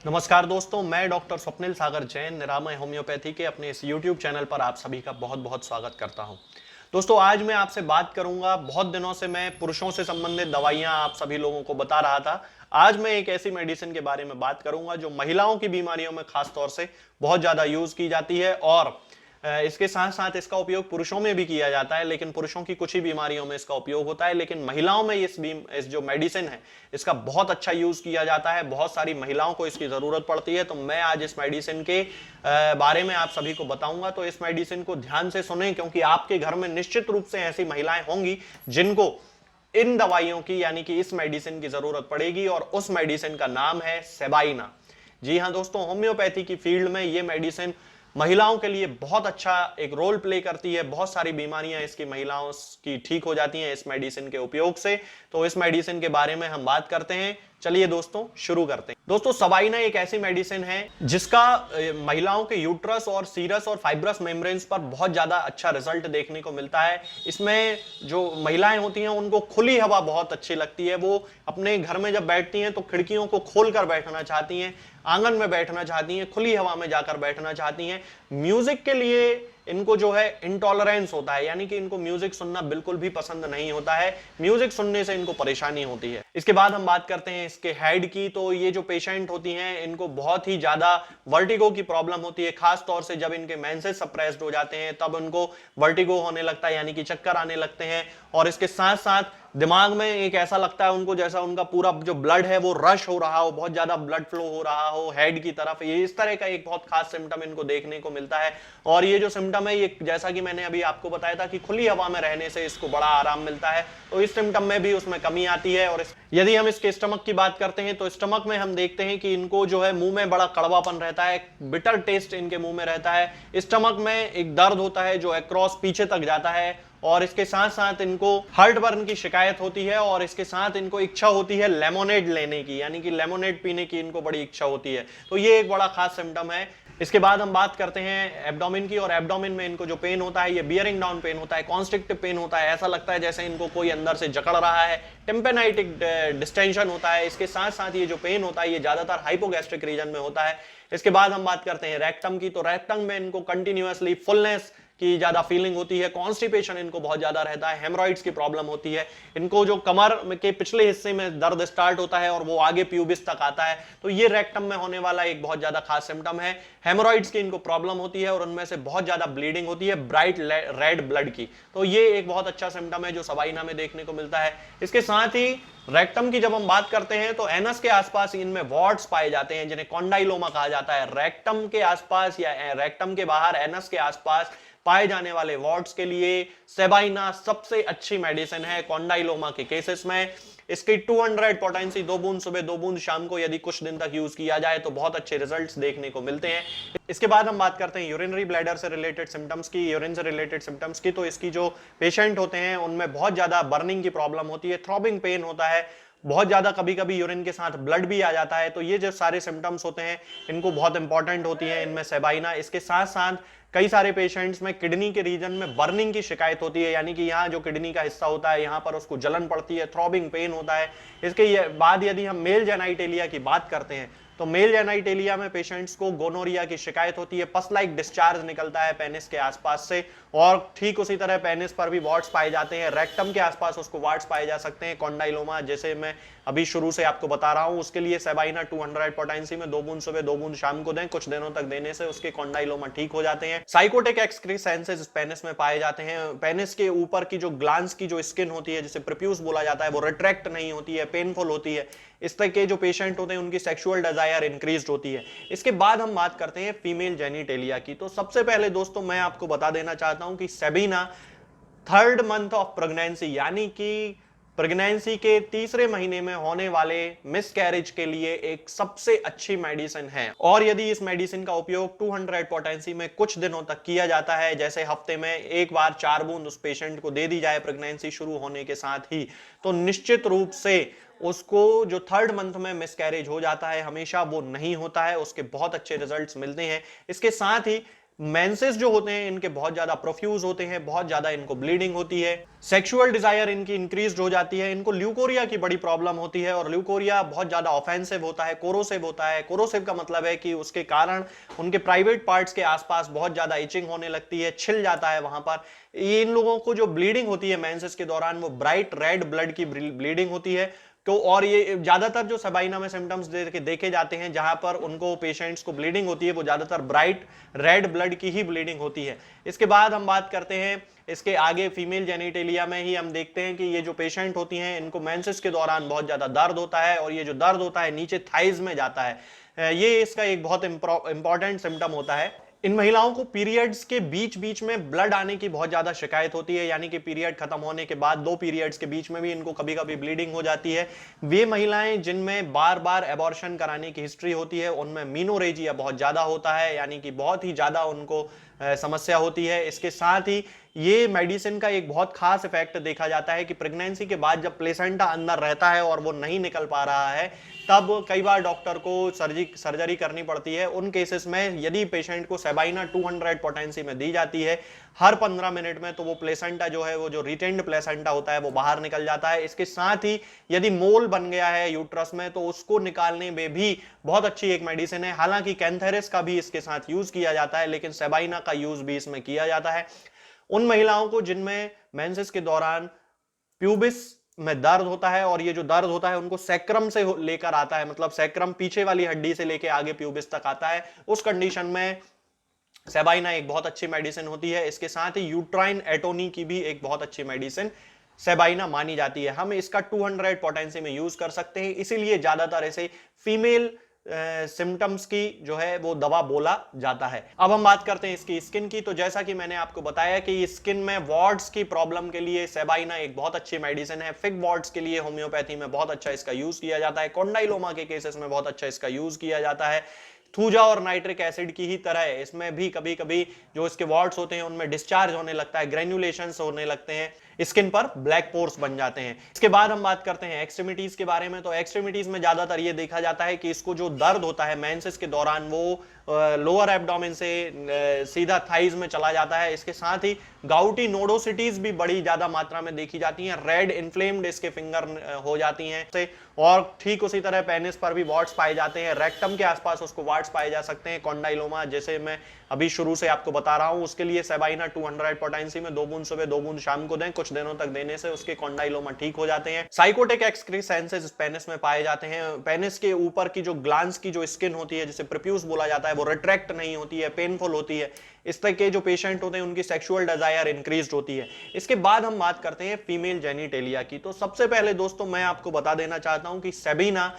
नमस्कार दोस्तों, मैं डॉक्टर स्वप्निल सागर जैन निरामय होम्योपैथी के अपने इस YouTube चैनल पर आप सभी का बहुत बहुत स्वागत करता हूं। दोस्तों, आज मैं आपसे बात करूंगा। बहुत दिनों से मैं पुरुषों से संबंधित दवाइयां आप सभी लोगों को बता रहा था। आज मैं एक ऐसी मेडिसिन के बारे में बात करूंगा जो महिलाओं की बीमारियों में खास तौर से बहुत ज्यादा यूज की जाती है और इसके साथ साथ इसका उपयोग पुरुषों में भी किया जाता है, लेकिन पुरुषों की कुछ ही बीमारियों में इसका उपयोग होता है। लेकिन महिलाओं में इस जो मेडिसिन है इसका बहुत अच्छा यूज किया जाता है। बहुत सारी महिलाओं को इसकी जरूरत पड़ती है। तो मैं आज इस मेडिसिन के बारे में आप सभी को बताऊंगा। तो इस मेडिसिन को ध्यान से सुनें, क्योंकि आपके घर में निश्चित रूप से ऐसी महिलाएं होंगी जिनको इन दवाइयों की यानी कि इस मेडिसिन की जरूरत पड़ेगी, और उस मेडिसिन का नाम है सेबाइना। जी हां दोस्तों, होम्योपैथी की फील्ड में यह मेडिसिन महिलाओं के लिए बहुत अच्छा एक रोल प्ले करती है। बहुत सारी बीमारियां इसकी महिलाओं की ठीक हो जाती हैं इस मेडिसिन के उपयोग से। तो इस मेडिसिन के बारे में हम बात करते हैं। चलिए दोस्तों, शुरू करते हैं। दोस्तों, सबाइना एक ऐसी मेडिसिन है जिसका महिलाओं के यूट्रस और सीरस और फाइब्रस मेम्ब्रेन्स पर बहुत ज्यादा अच्छा रिजल्ट देखने को मिलता है। इसमें जो महिलाएं होती हैं उनको खुली हवा बहुत अच्छी लगती है। वो अपने घर में जब बैठती हैं तो खिड़कियों को खोलकर बैठना चाहती हैं, आंगन में बैठना चाहती हैं, खुली हवा में जाकर बैठना चाहती हैं। म्यूजिक के लिए इनको जो है इंटॉलरेंस होता है, यानी कि इनको म्यूजिक सुनना बिल्कुल भी पसंद नहीं होता है। म्यूजिक सुनने से इनको परेशानी होती है। इसके बाद हम बात करते हैं इसके हेड की। तो ये जो पेशेंट होती हैं इनको बहुत ही ज्यादा वर्टिगो की प्रॉब्लम होती है। खास तौर से जब इनके मेंसेस सप्रेस्ड हो जाते हैं तब उनको वर्टिगो होने लगता है, यानी कि चक्कर आने लगते हैं। और इसके साथ साथ दिमाग में एक ऐसा लगता है उनको जैसा उनका पूरा जो ब्लड है वो रश हो रहा हो, बहुत ज्यादा ब्लड फ्लो हो रहा हो हेड की तरफ। ये इस तरह का एक बहुत खास सिम्टम इनको देखने को मिलता है। और ये जो सिम्टम है ये जैसा कि मैंने अभी आपको बताया था कि खुली हवा में रहने से इसको बड़ा आराम मिलता है। तो इस सिम्टम में भी उसमें कमी आती है। और यदि हम इसके स्टमक की बात करते हैं तो स्टमक में हम देखते हैं कि इनको जो है मुंह में बड़ा कड़वापन रहता है, बिटर टेस्ट इनके मुंह में रहता है। स्टमक में एक दर्द होता है जो अक्रॉस पीछे तक जाता है। और इसके साथ साथ इनको हार्ट बर्न की शिकायत होती है। और इसके साथ इनको इच्छा होती है लेमोनेड लेने की, यानी कि लेमोनेड पीने की इनको बड़ी इच्छा होती है। तो ये एक बड़ा खास सिम्टम है। इसके बाद हम बात करते हैं एब्डोमेन की। और एब्डोमेन में इनको जो पेन होता है ये बियरिंग डाउन पेन होता है, कॉन्स्ट्रिक्टिव पेन होता है। ऐसा लगता है जैसे इनको कोई अंदर से जकड़ रहा है। टेम्पेनाइटिक डिस्टेंशन होता है। इसके साथ साथ ये जो पेन होता है ये ज्यादातर हाइपोगैस्ट्रिक रीजन में होता है। इसके बाद हम बात करते हैं रेक्टम की। तो रेक्टम में इनको कंटिन्यूअसली फुलनेस की ज्यादा फीलिंग होती है, कॉन्स्टिपेशन इनको बहुत ज्यादा रहता है, हेमरॉइड्स की प्रॉब्लम होती है। इनको जो कमर के पिछले हिस्से में दर्द स्टार्ट होता है और वो आगे प्यूबिस तक आता है। तो ये रेक्टम में होने वाला एक बहुत ज्यादा खास सिम्टम है। हेमरॉइड्स की इनको प्रॉब्लम होती है और उनमें से बहुत ज्यादा ब्लीडिंग होती है, ब्राइट रेड ब्लड की। तो ये एक बहुत अच्छा सिम्टम है जो सबाइना में देखने को मिलता है। इसके साथ ही रेक्टम की जब हम बात करते हैं तो एनस के आसपास इनमें वॉर्ड्स पाए जाते हैं जिन्हें कॉन्डाइलोमा कहा जाता है। रेक्टम के आसपास या रेक्टम के बाहर एनस के आसपास पाए जाने वाले वार्ड्स के लिए सेबाइना सबसे अच्छी मेडिसिन है कॉन्डाइलोमा के केसेस में। इसकी 200 पोटेंसी 2 बूंद सुबह 2 बूंद शाम को यदि कुछ दिन तक यूज किया जाए तो बहुत अच्छे रिजल्ट्स देखने को मिलते हैं। इसके बाद हम बात करते हैं यूरिनरी ब्लैडर से रिलेटेड सिम्टम्स की, यूरिन से रिलेटेड सिम्टम्स की। तो इसकी जो पेशेंट होते हैं उनमें बहुत ज्यादा बर्निंग की प्रॉब्लम होती है, थ्रॉबिंग पेन होता है, बहुत ज्यादा कभी कभी यूरिन के साथ ब्लड भी आ जाता है। तो ये जो सारे सिम्टम्स होते हैं इनको बहुत इंपॉर्टेंट होती है इनमें सेबाइना। इसके साथ साथ कई सारे पेशेंट्स में किडनी के रीजन में बर्निंग की शिकायत होती है, यानी कि यहाँ जो किडनी का हिस्सा होता है यहाँ पर उसको जलन पड़ती है, थ्रॉबिंग पेन होता है। इसके बाद यदि हम मेल जेनाइटेलिया की बात करते हैं तो मेल जेनाइटेलिया में पेशेंट्स को गोनोरिया की शिकायत होती है, पस लाइक डिस्चार्ज निकलता है पेनिस के आसपास से। और ठीक उसी तरह पेनिस पर भी वार्ड्स पाए जाते हैं, रेक्टम के आसपास उसको वार्ड्स पाए जा सकते हैं, कॉन्डाइलोमा जैसे मैं अभी शुरू से आपको बता रहा हूं। उसके लिए सेबाइना 200 पोटेंसी में 2 बूंद सुबह 2 बूंद शाम को दें। कुछ दिनों तक देने से उसके कॉन्डाइलोमा ठीक हो जाते हैं। साइकोटिक एक्सक्रीसेंसेस पेनिस में पाए जाते हैं। पेनिस के ऊपर की जो ग्लांस की जो स्किन होती है जिसे प्रिप्यूस बोला जाता है वो रिट्रैक्ट नहीं होती है, पेनफुल होती है। इस तरह के जो पेशेंट होते हैं उनकी सेक्सुअल डिजायर इंक्रीज होती है। इसके बाद हम बात करते हैं फीमेल जेनिटेलिया की। तो सबसे पहले दोस्तों मैं आपको बता देना चाहता हूं कि सेबीना 3rd मंथ ऑफ प्रेगनेंसी यानी कि प्रेगनेंसी के तीसरे महीने में होने वाले मिसकैरेज के लिए एक सबसे अच्छी मेडिसिन है। और यदि इस मेडिसिन का उपयोग 200 पोटेंसी में कुछ दिनों तक किया जाता है, जैसे हफ्ते में एक बार 4 बूंद उस पेशेंट को दे दी जाए प्रेगनेंसी शुरू होने के साथ ही, तो निश्चित रूप से उसको जो 3rd मंथ में मिसकैरेज हो जाता है हमेशा वो नहीं होता है, उसके बहुत अच्छे रिजल्ट्स मिलते हैं। इसके साथ ही मेंसेस जो होते हैं इनके बहुत ज्यादा प्रोफ्यूज होते हैं, बहुत ज्यादा इनको ब्लीडिंग होती है, सेक्सुअल डिजायर इनकी इंक्रीज हो जाती है, इनको ल्यूकोरिया की बड़ी प्रॉब्लम होती है और ल्यूकोरिया बहुत ज्यादा ऑफेंसिव होता है, कोरोसिव होता है। कोरोसिव का मतलब है कि उसके कारण उनके प्राइवेट पार्ट्स के आसपास बहुत ज्यादा इचिंग होने लगती है, छिल जाता है वहां पर। ये इन लोगों को जो ब्लीडिंग होती है मेंसेस के दौरान वो ब्राइट रेड ब्लड की ब्लीडिंग होती है। तो और ये ज्यादातर जो सबाइना में सिम्टम्स देखे जाते हैं जहां पर उनको पेशेंट्स को ब्लीडिंग होती है वो ज्यादातर ब्राइट रेड ब्लड की ही ब्लीडिंग होती है। इसके बाद हम बात करते हैं इसके आगे फीमेल जेनिटेलिया में ही हम देखते हैं कि ये जो पेशेंट होती हैं इनको मेंसेस के दौरान बहुत ज्यादा दर्द होता है और ये जो दर्द होता है नीचे थाइज में जाता है। ये इसका एक बहुत इंपॉर्टेंट सिम्टम होता है। इन महिलाओं को पीरियड्स के बीच बीच में ब्लड आने की बहुत ज्यादा शिकायत होती है, यानी कि पीरियड खत्म होने के बाद 2 पीरियड्स के बीच में भी इनको कभी कभी ब्लीडिंग हो जाती है। वे महिलाएं जिनमें बार बार एबॉर्शन कराने की हिस्ट्री होती है उनमें मीनोरेजिया बहुत ज्यादा होता है, यानी कि बहुत ही ज्यादा उनको समस्या होती है। इसके साथ ही ये मेडिसिन का एक बहुत खास इफेक्ट देखा जाता है कि प्रेगनेंसी के बाद जब प्लेसेंटा अंदर रहता है और वो नहीं निकल पा रहा है तब कई बार डॉक्टर को सर्जरी करनी पड़ती है। उन केसेस में यदि पेशेंट को सेबाइना 200 पोटेंसी में दी जाती है हर 15 मिनट में तो वो प्लेसेंटा जो है वो जो रिटेन्ड प्लेसेंटा होता है वो बाहर निकल जाता है। इसके साथ ही यदि मोल बन गया है यूट्रस में तो उसको निकालने में भी बहुत अच्छी एक मेडिसिन है। हालांकि कैंथेरिस का भी इसके साथ यूज किया जाता है लेकिन सेबाइना का यूज भी इसमें किया जाता है। उन महिलाओं को जिनमें मेंसेस के दौरान प्यूबिस में दर्द होता है और ये जो दर्द होता है उनको सैक्रम से लेकर आता है, मतलब सैक्रम पीछे वाली हड्डी से लेकर आगे प्यूबिस तक आता है, उस कंडीशन में सेबाइना एक बहुत अच्छी मेडिसिन होती है। इसके साथ ही यूट्राइन एटोनी की भी एक बहुत अच्छी मेडिसिन सेबाइना मानी जाती है। हम इसका 200 पोटेंसी में यूज कर सकते हैं, इसीलिए ज्यादातर ऐसे फीमेल सिम्टम्स की जो है वो दवा बोला जाता है। अब हम बात करते हैं इसकी स्किन की। तो जैसा कि मैंने आपको बताया कि स्किन में वॉर्ड्स की प्रॉब्लम के लिए सेबाइना एक बहुत अच्छी मेडिसिन है। फिग वॉर्ड्स के लिए होम्योपैथी में बहुत अच्छा इसका यूज किया जाता है। कॉन्डाइलोमा के केसेस में बहुत अच्छा इसका यूज किया जाता है। थूजा और नाइट्रिक एसिड की ही तरह है, इसमें भी कभी कभी जो इसके वॉर्ड्स होते हैं उनमें डिस्चार्ज होने लगता है, ग्रेन्युलेशंस होने लगते हैं, स्किन पर ब्लैक पोर्स बन जाते हैं। इसके बाद हम बात करते हैं एक्सट्रीमिटीज के बारे में। तो एक्सट्रीमिटीज में ज्यादातर ये देखा जाता है कि इसको जो दर्द होता है मेंसेस के दौरान वो लोअर एब्डोमेन से सीधा थाइज में चला जाता है। इसके साथ ही गाउटी नोडोसिटीज भी बड़ी ज्यादा मात्रा में देखी जाती हैं, रेड इन्फ्लेम्ड इसके फिंगर हो जाती हैं और ठीक उसी तरह पेनिस पर भी वॉट्स पाए जाते हैं, रेक्टम के आसपास उसको वॉट्स पाए जा सकते हैं। कॉन्डाइलोमा जैसे मैं अभी शुरू से आपको बता रहा हूं उसके लिए सेबाइना 200 पोटेंसी में 2 बूंद सुबह 2 बूंद शाम को दें, कुछ दिनों तक देने से उसके कॉन्डाइलोमा ठीक हो जाते हैं। साइकोटिक एक्सक्रीसेंसेस पेनिस में पाए जाते हैं। पेनिस के ऊपर की जो ग्लांस की जो स्किन होती है जिसे प्रिप्यूस बोला जाता है वो रिट्रैक्ट नहीं होती है, पेनफुल होती है। इस तरह के जो पेशेंट होते हैं उनकी सेक्सुअल डिजायर इंक्रीज होती है। इसके बाद हम बात करते हैं फीमेल जेनिटेलिया की। तो सबसे पहले दोस्तों मैं आपको बता देना चाहता हूं कि सेबिना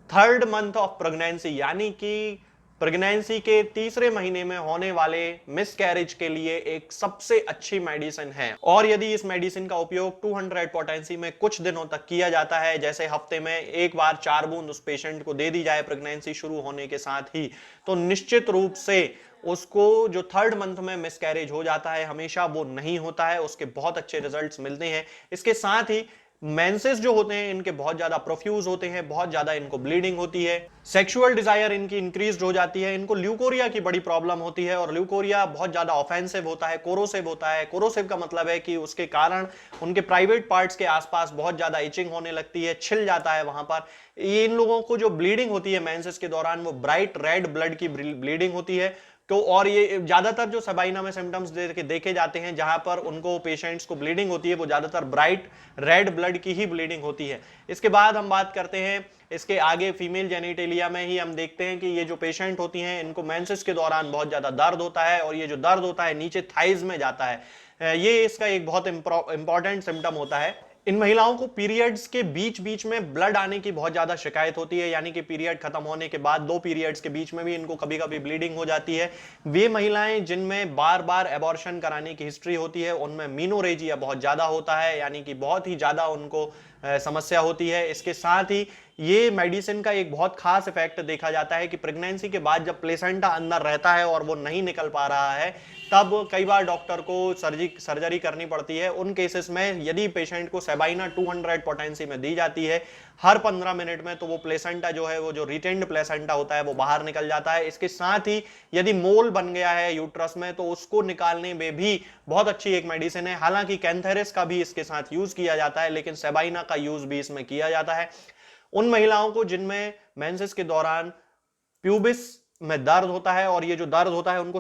3rd मंथ ऑफ प्रेगनेंसी यानी कि प्रेगनेंसी के तीसरे महीने में होने वाले मिसकैरेज के लिए एक सबसे अच्छी मेडिसिन है। और यदि इस मेडिसिन का उपयोग 200 पोटेंसी में कुछ दिनों तक किया जाता है, जैसे हफ्ते में एक बार 4 बूंद उस पेशेंट को दे दी जाए प्रेगनेंसी शुरू होने के साथ ही, तो निश्चित रूप से उसको जो 3rd मंथ में मिसकैरेज हो जाता है हमेशा वो नहीं होता है, उसके बहुत अच्छे रिजल्ट्स मिलते हैं। इसके साथ ही मेंसेस जो होते हैं इनके बहुत ज्यादा प्रोफ्यूज होते हैं, बहुत ज्यादा इनको ब्लीडिंग होती है, सेक्सुअल डिजायर इनकी इंक्रीज हो जाती है, इनको ल्यूकोरिया की बड़ी प्रॉब्लम होती है और ल्यूकोरिया बहुत ज्यादा ऑफेंसिव होता है, कोरोसिव होता है। कोरोसिव का मतलब है कि उसके कारण उनके प्राइवेट पार्ट्स के आसपास बहुत ज्यादा इचिंग होने लगती है, छिल जाता है वहां पर। ये इन लोगों को जो ब्लीडिंग होती है मेंसेस के दौरान वो ब्राइट रेड ब्लड की ब्लीडिंग होती है। तो और ये ज्यादातर जो सेबाइना में सिम्टम्स देखे जाते हैं जहां पर उनको पेशेंट्स को ब्लीडिंग होती है वो ज्यादातर ब्राइट रेड ब्लड की ही ब्लीडिंग होती है। इसके बाद हम बात करते हैं इसके आगे फीमेल जेनिटेलिया में ही हम देखते हैं कि ये जो पेशेंट होती हैं इनको मेंसेस के दौरान बहुत ज्यादा दर्द होता है और ये जो दर्द होता है नीचे थाइज में जाता है। ये इसका एक बहुत इंपॉर्टेंट सिम्टम होता है। इन महिलाओं को पीरियड्स के बीच बीच में ब्लड आने की बहुत ज्यादा शिकायत होती है, यानी कि पीरियड खत्म होने के बाद 2 पीरियड्स के बीच में भी इनको कभी कभी ब्लीडिंग हो जाती है। वे महिलाएं जिनमें बार बार एबॉर्शन कराने की हिस्ट्री होती है उनमें मीनोरेजिया बहुत ज्यादा होता है, यानी कि बहुत ही ज्यादा उनको समस्या होती है। इसके साथ ही ये मेडिसिन का एक बहुत खास इफेक्ट देखा जाता है कि प्रेगनेंसी के बाद जब प्लेसेंटा अंदर रहता है और वो नहीं निकल पा रहा है तब कई बार डॉक्टर को सर्जरी करनी पड़ती है। उन केसेस में यदि पेशेंट को सेबाइना 200 पोटेंसी में दी जाती है हर 15 मिनट में, तो वो प्लेसेंटा जो है, वो जो रिटेन्ड प्लेसेंटा होता है वो बाहर निकल जाता है। इसके साथ ही यदि मोल बन गया है यूट्रस में तो उसको निकालने में भी बहुत अच्छी एक मेडिसिन है। हालांकि कैंथेरिस का भी इसके साथ यूज किया जाता है, लेकिन सेबाइना का यूज भी इसमें किया जाता है। उन महिलाओं को जिनमें मेंसेस के दौरान प्यूबिस में दर्द होता है और ये जो दर्द होता है उनको